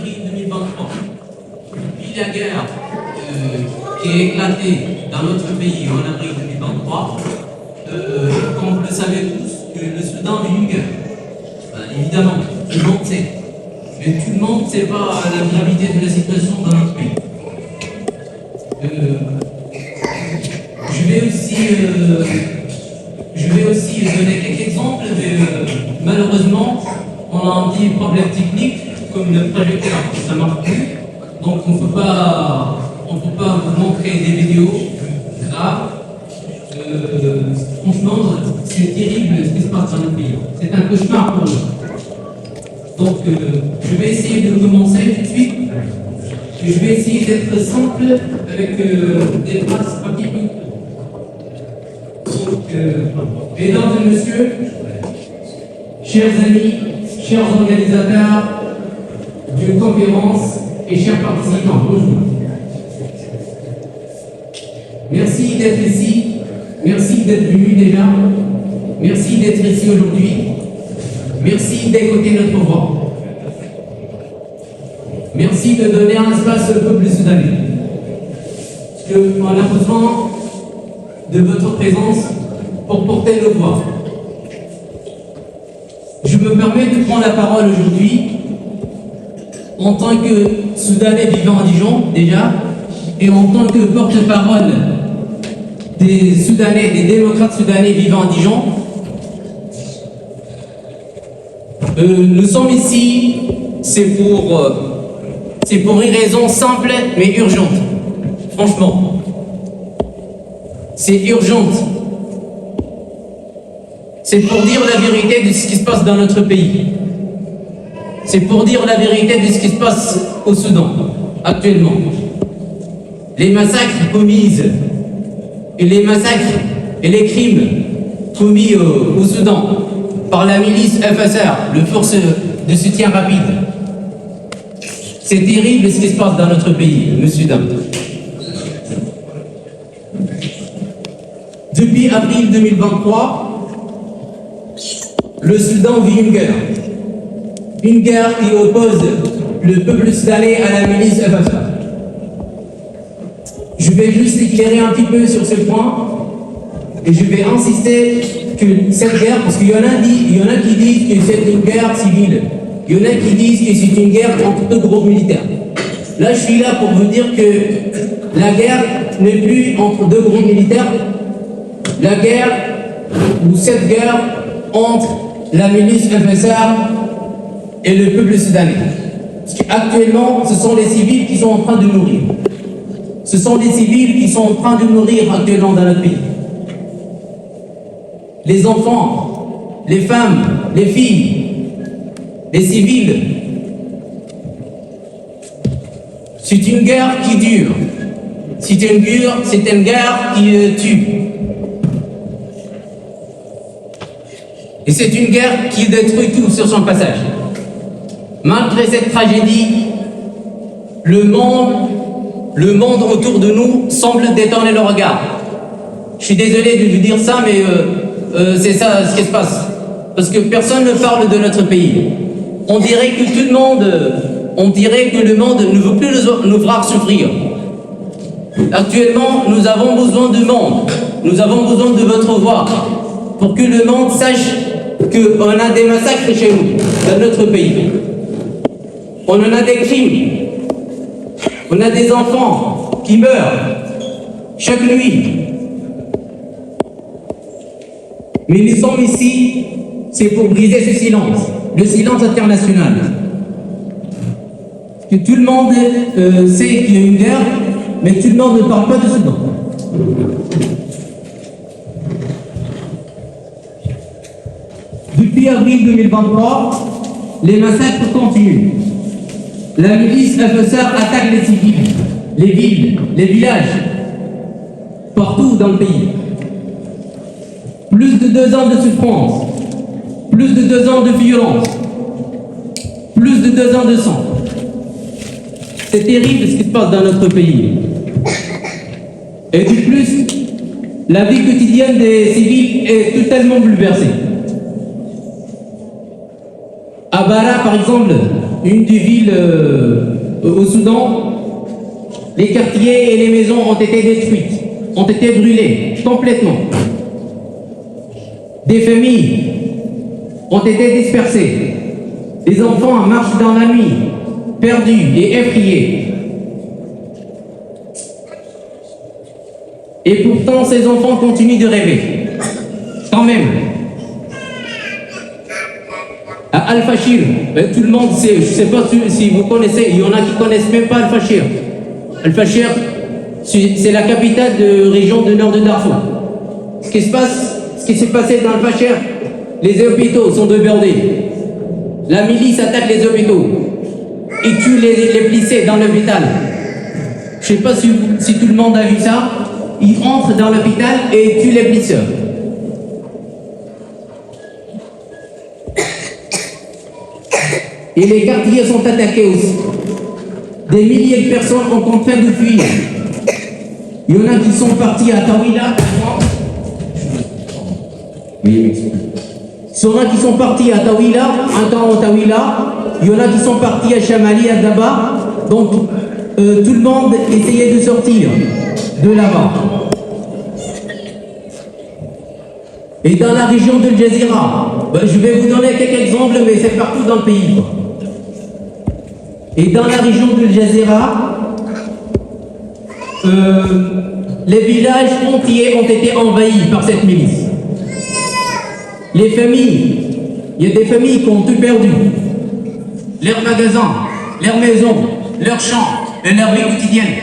avril 2023, depuis la guerre qui a éclaté dans notre pays en avril 2023, comme vous le savez tous, que le Soudan vit une guerre. Ben, évidemment, tout le monde sait. Mais tout le monde ne sait pas la gravité de la situation dans notre pays. Je vais aussi donner quelques exemples, mais malheureusement, on a un petit problème technique, comme le projecteur, ça ne marche plus. Donc on ne peut pas vous montrer des vidéos graves. Franchement, c'est terrible ce qui se passe dans notre pays. C'est un cauchemar pour nous. Donc je vais essayer de commencer tout de suite. Je vais essayer d'être simple avec des phrases rapides. Donc, mesdames et messieurs, chers amis, chers organisateurs d'une conférence et chers participants, bonjour. Merci d'être ici, merci d'être venus déjà, merci d'être ici aujourd'hui, merci d'écouter notre voix. Merci de donner un espace au peuple soudanais. Parce qu'on a besoin de votre présence pour porter nos voix. Je me permets de prendre la parole aujourd'hui en tant que Soudanais vivant à Dijon, déjà, et en tant que porte-parole des Soudanais, des démocrates soudanais vivant à Dijon. Nous sommes ici, c'est pour une raison simple mais urgente. Franchement, c'est urgente. C'est pour dire la vérité de ce qui se passe dans notre pays. C'est pour dire la vérité de ce qui se passe au Soudan, actuellement. Les massacres commis et les massacres et les crimes commis au Soudan par la milice FSR, le force de soutien rapide. C'est terrible ce qui se passe dans notre pays, le Soudan. Depuis avril 2023, le Soudan vit une guerre. Une guerre qui oppose le peuple soudanais à la milice FSR. Je vais juste éclairer un petit peu sur ce point et je vais insister que cette guerre, parce qu'il y en a qui disent que c'est une guerre civile, il y en a qui disent que c'est une guerre entre deux groupes militaires. Là, je suis là pour vous dire que la guerre n'est plus entre deux groupes militaires. La guerre, ou cette guerre, entre la milice FSR et le peuple soudanais. Parce qu'actuellement, ce sont les civils qui sont en train de mourir. Ce sont des civils qui sont en train de mourir actuellement dans notre pays. Les enfants, les femmes, les filles, les civils. C'est une guerre qui dure. C'est une guerre qui tue. Et c'est une guerre qui détruit tout sur son passage. Malgré cette tragédie, le monde autour de nous semble détourner le regard. Je suis désolé de vous dire ça, mais c'est ça ce qui se passe. Parce que personne ne parle de notre pays. On dirait que le monde ne veut plus nous voir souffrir. Actuellement, nous avons besoin de monde. Nous avons besoin de votre voix pour que le monde sache qu'on a des massacres chez nous, dans notre pays. On en a des crimes. On a des enfants qui meurent chaque nuit. Mais nous sommes ici, c'est pour briser ce silence, le silence international. Que tout le monde sait qu'il y a une guerre, mais tout le monde ne parle pas de Soudan. Depuis avril 2023, les massacres continuent. La milice FSR attaque les civils, les villes, les villages, partout dans le pays. Plus de 2 ans de souffrance, plus de 2 ans de violence, plus de 2 ans de sang. C'est terrible ce qui se passe dans notre pays. Et de plus, la vie quotidienne des civils est totalement bouleversée. À Bara, par exemple, une des villes au Soudan, les quartiers et les maisons ont été détruites, ont été brûlées complètement. Des familles ont été dispersées. Les enfants marchent dans la nuit, perdus et effrayés. Et pourtant, ces enfants continuent de rêver. Quand même. À Al-Fashir, tout le monde sait, je ne sais pas si vous connaissez, il y en a qui ne connaissent même pas Al-Fashir. Al-Fashir, c'est la capitale de la région du nord de Darfour. Ce qui s'est passé dans Al-Fashir, les hôpitaux sont débordés. La milice attaque les hôpitaux et tue les blessés dans l'hôpital. Je ne sais pas si tout le monde a vu ça. Ils entrent dans l'hôpital et tuent les blessés. Et les quartiers sont attaqués aussi. Des milliers de personnes sont en train de fuir. Il y en a qui sont partis à Tawila. Oui, il y en a qui sont partis à Tawila, un temps au Tawila. Il y en a qui sont partis à Chamali, à Daba. Donc, tout le monde essayait de sortir de là-bas. Et dans la région de Jazeera, je vais vous donner quelques exemples, mais c'est partout dans le pays. Et dans la région de Jazeera, les villages entiers ont été envahis par cette milice. Les familles, il y a des familles qui ont tout perdu. Leurs magasins, leurs maisons, leurs champs et leur vie quotidienne.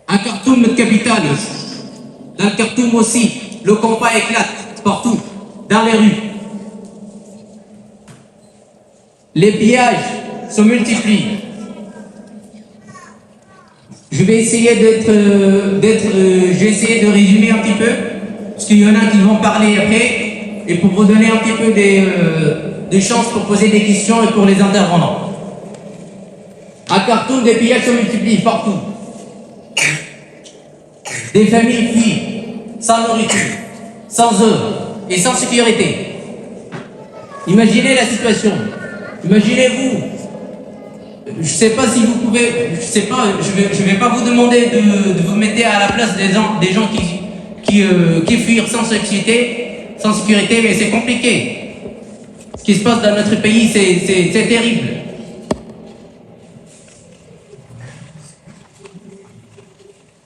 À Khartoum, notre capitale, dans Khartoum aussi, le combat éclate partout, dans les rues. Les pillages se multiplient. Je vais essayer j'essaie de résumer un petit peu, parce qu'il y en a qui vont parler après, et pour vous donner un petit peu des chances pour poser des questions et pour les intervenants. À Khartoum, des pillages se multiplient partout. Des familles fuient, sans nourriture, sans eau et sans sécurité. Imaginez la situation. Imaginez-vous. Je ne sais pas si vous pouvez, je vais pas vous demander de vous mettre à la place des gens qui fuient sans sécurité, mais c'est compliqué. Ce qui se passe dans notre pays, c'est terrible.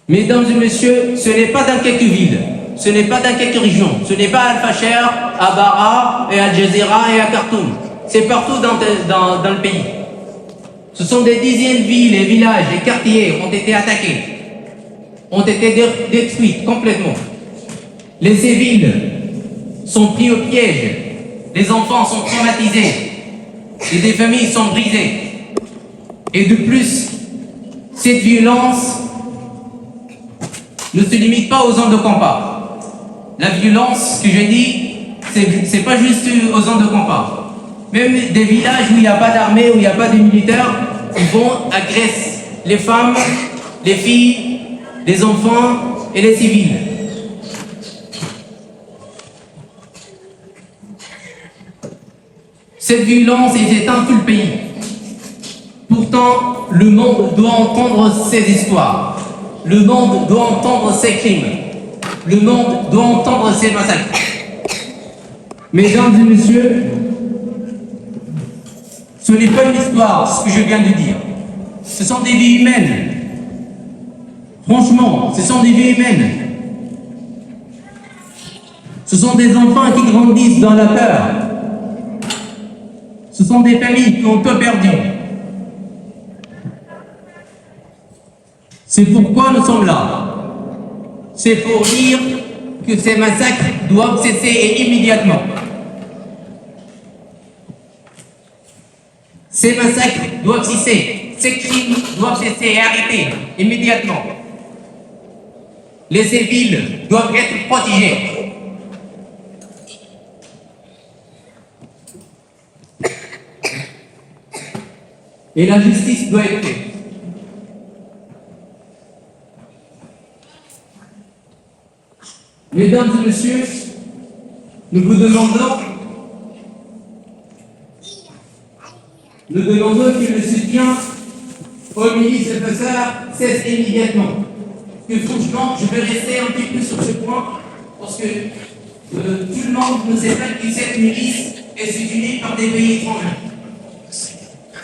Mesdames et messieurs, ce n'est pas dans quelques villes, ce n'est pas dans quelques régions, ce n'est pas à Al-Fashir, à Bara, et à Jazeera et à Khartoum. C'est partout dans le pays. Ce sont des dizaines de villes et villages et quartiers ont été attaqués, ont été détruits complètement. Les civils sont pris au piège, les enfants sont traumatisés et des familles sont brisées. Et de plus, cette violence ne se limite pas aux zones de combat. La violence que j'ai dit, c'est pas juste aux zones de combat. Même des villages où il n'y a pas d'armée, où il n'y a pas de militaires, ils vont agresser les femmes, les filles, les enfants et les civils. Cette violence est éteinte tout le pays. Pourtant, le monde doit entendre ces histoires. Le monde doit entendre ces crimes. Le monde doit entendre ces massacres. Mesdames et messieurs, ce n'est pas une histoire, ce que je viens de dire. Ce sont des vies humaines. Franchement, ce sont des vies humaines. Ce sont des enfants qui grandissent dans la peur. Ce sont des familles qui ont tout perdu. C'est pourquoi nous sommes là. C'est pour dire que ces massacres doivent cesser immédiatement. Ces massacres doivent cesser. Ces crimes doivent cesser et arrêter immédiatement. Les civils doivent être protégés. Et la justice doit être faite. Mesdames et messieurs, nous vous demandons nous demandons que le soutien aux milices de Fassar cesse immédiatement. Que franchement, je vais rester un petit peu sur ce point, parce que tout le monde ne sait pas que cette milice est soutenue par des pays étrangers.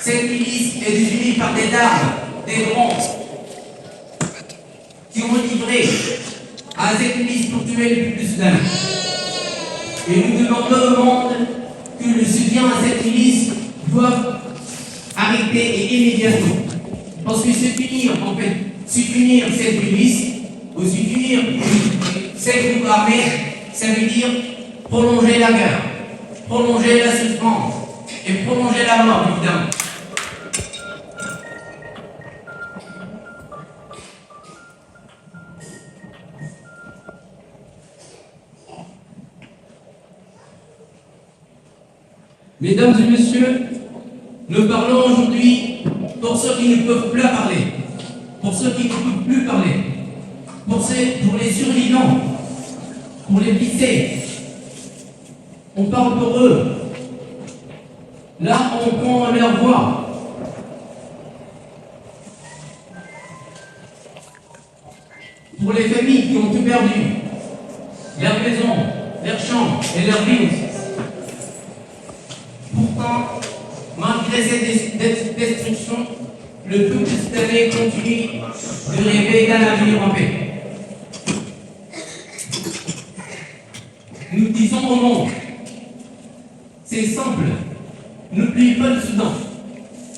Cette milice est soutenue par des armes, des drones, qui ont livré à cette milice pour tuer le peuple soudanais. Et nous demandons au monde que le soutien à cette milice doit arrêter et immédiatement. Parce que soutenir cette milice, ou soutenir cette groupe armée, ça veut dire prolonger la guerre, prolonger la souffrance et prolonger la mort, évidemment. Mesdames et messieurs, nous parlons aujourd'hui pour ceux qui ne peuvent plus parler, pour ceux qui ne peuvent plus parler, pour les survivants, pour les blessés. On parle pour eux. Là, on prend leur voix. Pour les familles qui ont tout perdu, leur maison, leurs champs et leurs vies. Pourtant, malgré cette destruction, le peuple soudanais continue de rêver d'un avenir en paix. Nous disons au monde, c'est simple, n'oubliez pas le Soudan,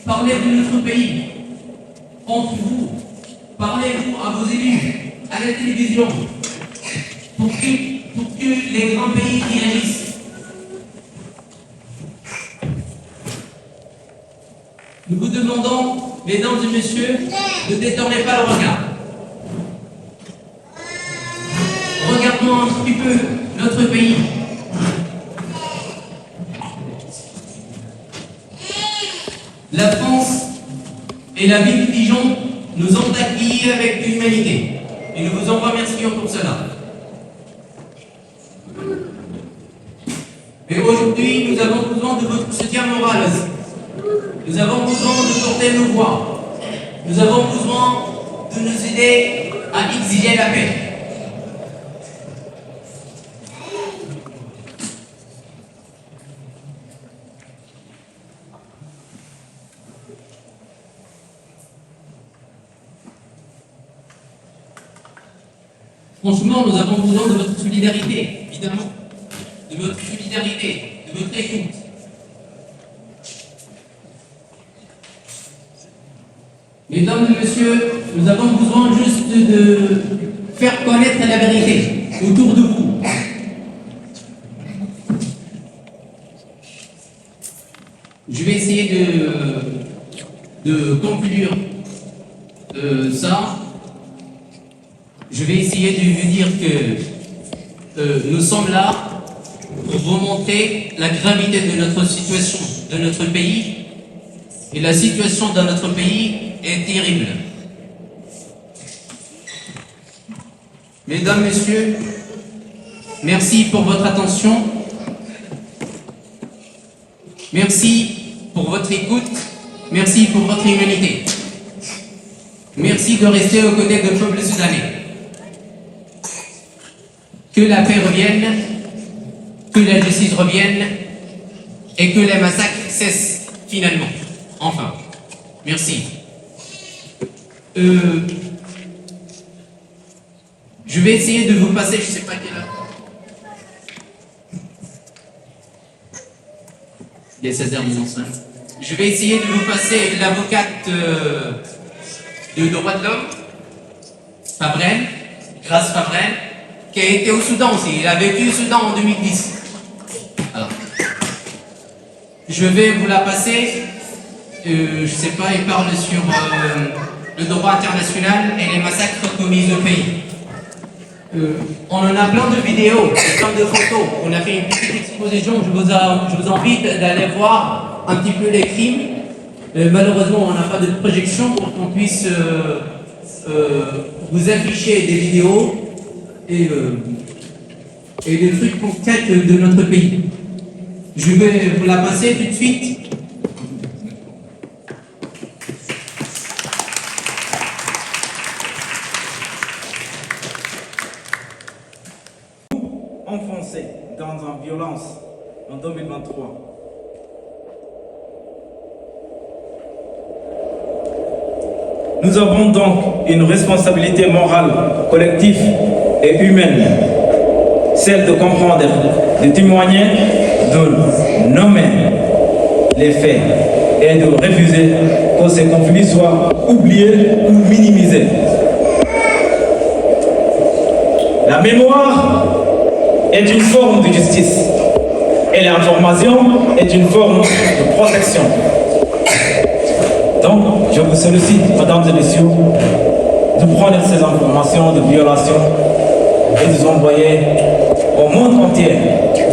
parlez de notre pays, entre vous, parlez-vous à vos élus, à la télévision, pour que les grands pays réagissent. Nous vous demandons, mesdames et messieurs, ne détournez pas le regard. Regardons un petit peu notre pays. La France et la ville de Dijon nous ont accueillis avec l'humanité. Et nous vous en remercions pour cela. Et aujourd'hui, nous avons besoin de votre soutien moral aussi. Nous avons besoin de porter nos voix. Nous avons besoin de nous aider à exiger la paix. Franchement, nous avons besoin de votre solidarité, évidemment. De votre solidarité, de votre écoute. Mesdames et messieurs, nous avons besoin juste de faire connaître la vérité autour de vous. Je vais essayer de conclure ça. Je vais essayer de vous dire que nous sommes là pour vous montrer la gravité de notre situation, de notre pays. Et la situation dans notre pays est terrible. Mesdames, Messieurs, merci pour votre attention. Merci pour votre écoute. Merci pour votre humanité. Merci de rester aux côtés du peuple soudanais. Que la paix revienne, que la justice revienne et que les massacres cessent finalement. Enfin, merci. Je vais essayer de vous passer, je ne sais pas quelle heure. Il est 16h15. Je vais essayer de vous passer l'avocate de droits de l'homme, Favrel, Grâce Favrel, qui a été au Soudan aussi. Il a vécu au Soudan en 2010. Alors, je vais vous la passer. Je ne sais pas, il parle sur le droit international et les massacres commis au pays. On en a plein de vidéos, plein de photos. On a fait une petite exposition. Je vous invite d'aller voir un petit peu les crimes. Malheureusement, on n'a pas de projection pour qu'on puisse vous afficher des vidéos et des trucs concrets de notre pays. Je vais vous la passer tout de suite. temps en violence en 2023. Nous avons donc une responsabilité morale, collective et humaine, celle de comprendre, de témoigner, de nommer les faits et de refuser que ces conflits soient oubliés ou minimisés. La mémoire est une forme de justice et l'information est une forme de protection. Donc, je vous sollicite, mesdames et messieurs, de prendre ces informations de violation et de les envoyer au monde entier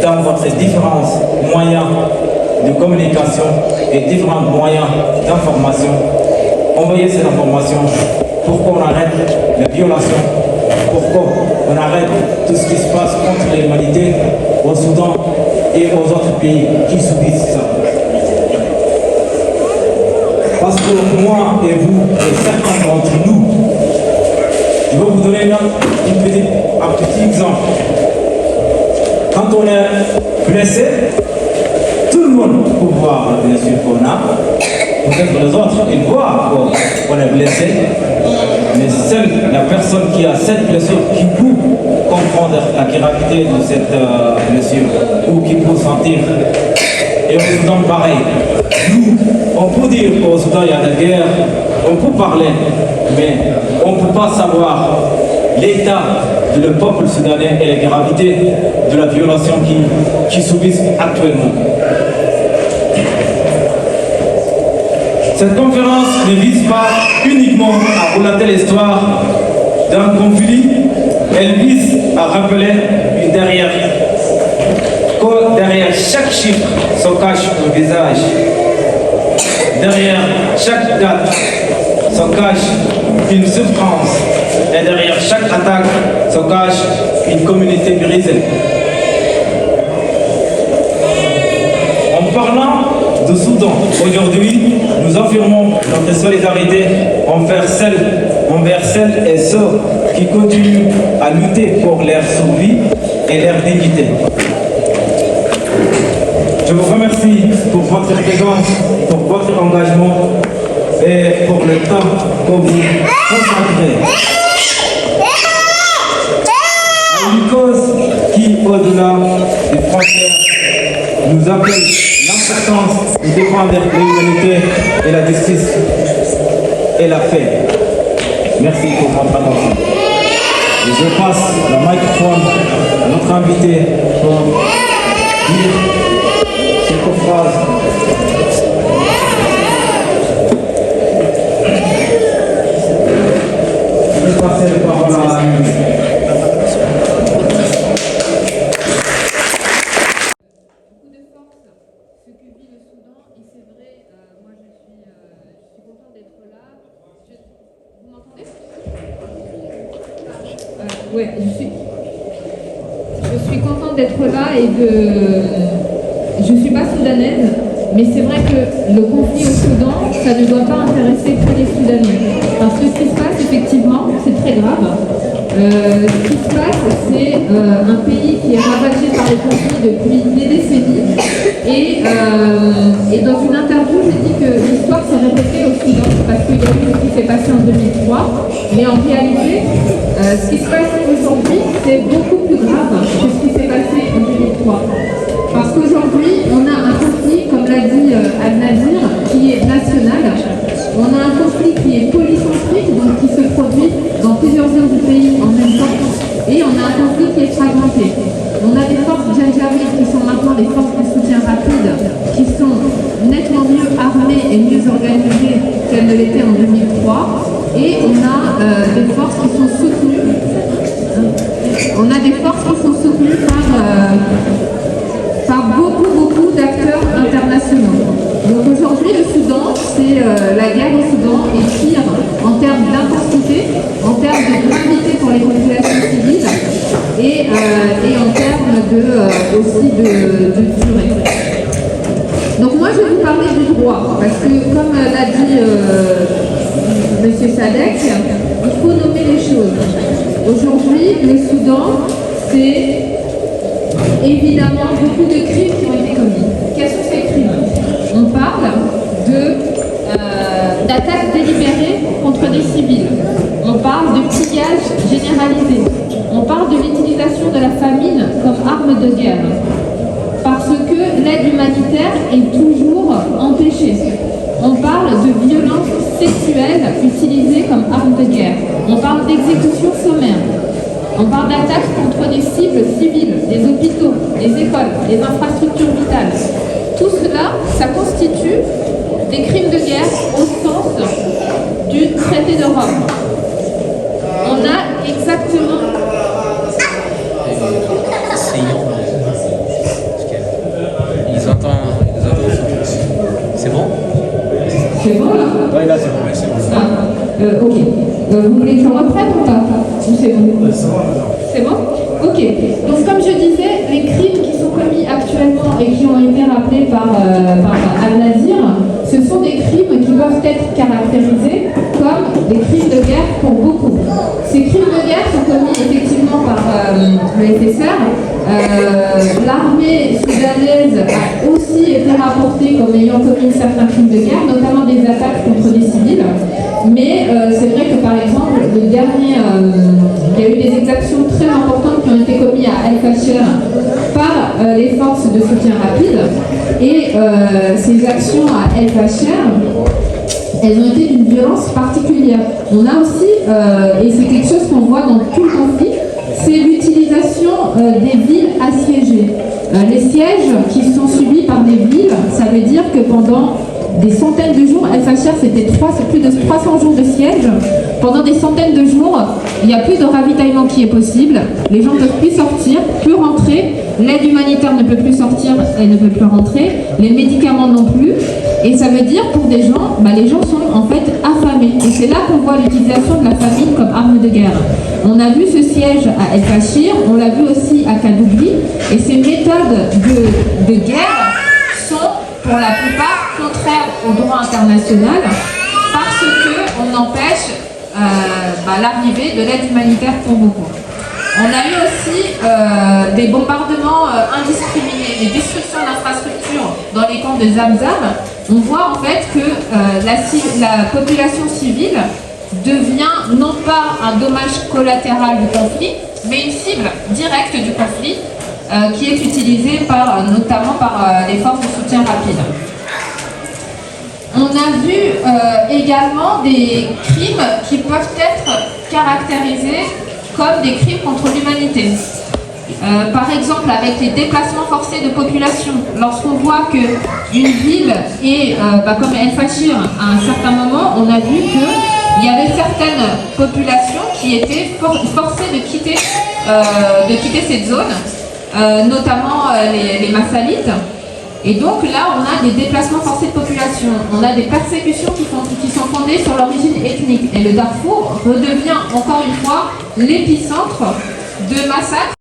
dans votre différents moyens de communication et différents moyens d'information. Envoyez ces informations pour qu'on arrête les violations, pour qu'on arrête tout ce qui se passe contre l'humanité au Soudan et aux autres pays qui subissent ça. Parce que moi et vous et certains d'entre nous, je vais vous donner un petit exemple. Quand on est blessé, tout le monde peut voir la blessure qu'on a. Peut-être les autres, ils voient qu'on est blessé. Mais seule la personne qui a cette blessure qui peut comprendre la gravité de cette blessure ou qui peut sentir. Et au Soudan, pareil. Nous, on peut dire qu'au Soudan, il y a la guerre, on peut parler, mais on ne peut pas savoir l'état de le peuple soudanais et la gravité de la violation qui subissent actuellement. Cette conférence ne vise pas uniquement à relater l'histoire d'un conflit, elle vise à rappeler que derrière chaque chiffre se cache un visage. Derrière chaque date se cache une souffrance. Et derrière chaque attaque se cache une communauté brisée. En parlant de Soudan, aujourd'hui, nous affirmons notre solidarité envers celles et ceux qui continuent à lutter pour leur survie et leur dignité. Je vous remercie pour votre présence, pour votre engagement et pour le temps que vous consacrez à une cause qui, au-delà des frontières, nous appelle l'importance de défendre l'humanité et la justice et la paix. Merci pour votre attention. Et je passe le microphone à notre invité pour dire quelques phrases. Je vais passer la parole à Ouais, je suis contente d'être là et je suis pas soudanaise, mais c'est vrai que le conflit au Soudan, ça ne doit pas intéresser que les Soudanais. Parce que ce qui se passe, effectivement, c'est très grave. Ce qui se passe, c'est un pays qui est ravagé par les conflits depuis des décennies. Et dans une interview, j'ai dit que l'histoire s'est répétée au Soudan parce qu'il y a eu ce qui s'est passé en 2003. Mais en réalité, ce qui se passe aujourd'hui, c'est beaucoup plus grave que ce qui s'est passé en 2003. Parce qu'aujourd'hui, on a un conflit, comme l'a dit Al-Nazir, qui est national. On a un conflit qui est polycentrique, donc qui se produit dans plusieurs zones du pays en même temps. Et on a un conflit qui est fragmenté. On a des forces janjawides qui sont maintenant des forces de soutien rapide, qui sont nettement mieux armées et mieux organisées qu'elles ne l'étaient en 2003. Et on a des forces qui sont soutenues. On a des forces qui sont soutenues par beaucoup d'acteurs internationaux. Donc aujourd'hui, le Soudan, c'est la guerre au Soudan est pire en termes d'intensité, en termes de gravité pour les populations civiles et en termes aussi de durée. Donc moi, je vais vous parler du droit, parce que comme l'a dit M. Sadek, il faut nommer les choses. Aujourd'hui, le Soudan, c'est évidemment beaucoup de crimes qui ont été commis. Quels sont ces crimes? On parle d'attaques délibérées contre des civils. On parle de pillage généralisé. On parle de l'utilisation de la famine comme arme de guerre. Parce que l'aide humanitaire est toujours empêchée. On parle de violences sexuelles utilisées comme arme de guerre. On parle d'exécution sommaire. On parle d'attaques contre des cibles civiles, des hôpitaux, des écoles, des infrastructures vitales. Tout cela, ça constitue des crimes de guerre au sens du traité de Rome. On a exactement... Ils entendent. C'est bon? C'est bon là? Oui, là c'est bon. Ok. Vous voulez que je reprenne ou pas? Ou c'est bon? C'est bon? Ok. Donc comme je disais, les crimes qui sont commis actuellement et qui ont été rappelés par Al-Nazir, ce sont des crimes qui peuvent être caractérisés comme des crimes de guerre pour beaucoup. Ces crimes de guerre sont commis effectivement par le FSR. L'armée soudanaise a aussi été rapportée comme ayant commis certains crimes de guerre, notamment des attaques contre des civils. Mais c'est vrai que par exemple, le dernier, il y a eu des exactions très importantes qui ont été commises à El Fasher par les forces de soutien rapide. Et ces actions à El Fasher, elles ont été d'une violence particulière. On a aussi, et c'est quelque chose qu'on voit dans tout le conflit, c'est l'utilisation des villes assiégées. Les sièges qui sont subis par des villes, ça veut dire que pendant des centaines de jours, El Fasher c'était plus de 300 jours de siège. Pendant des centaines de jours, il n'y a plus de ravitaillement qui est possible. Les gens ne peuvent plus sortir, plus rentrer. L'aide humanitaire ne peut plus sortir, elle ne peut plus rentrer. Les médicaments non plus. Et ça veut dire pour des gens, les gens sont en fait affamés. Et c'est là qu'on voit l'utilisation de la famine comme arme de guerre. On a vu ce siège à El Fasher, on l'a vu aussi à Kadougli. Et ces méthodes de guerre sont pour la plupart contraires au droit international parce qu'on empêche l'arrivée de l'aide humanitaire pour beaucoup. On a eu aussi des bombardements indiscriminés, des destructions d'infrastructures dans les camps de Zamzam. On voit en fait que la population civile devient non pas un dommage collatéral du conflit, mais une cible directe du conflit qui est utilisée notamment par les forces de soutien rapide. On a vu également des crimes qui peuvent être caractérisés comme des crimes contre l'humanité. Par exemple, avec les déplacements forcés de population, lorsqu'on voit qu'une ville est, comme El Fasher, à un certain moment, on a vu qu'il y avait certaines populations qui étaient forcées de quitter cette zone, notamment les Massalites. Et donc là, on a des déplacements forcés de population, on a des persécutions qui sont fondées sur l'origine ethnique. Et le Darfour redevient encore une fois l'épicentre de massacres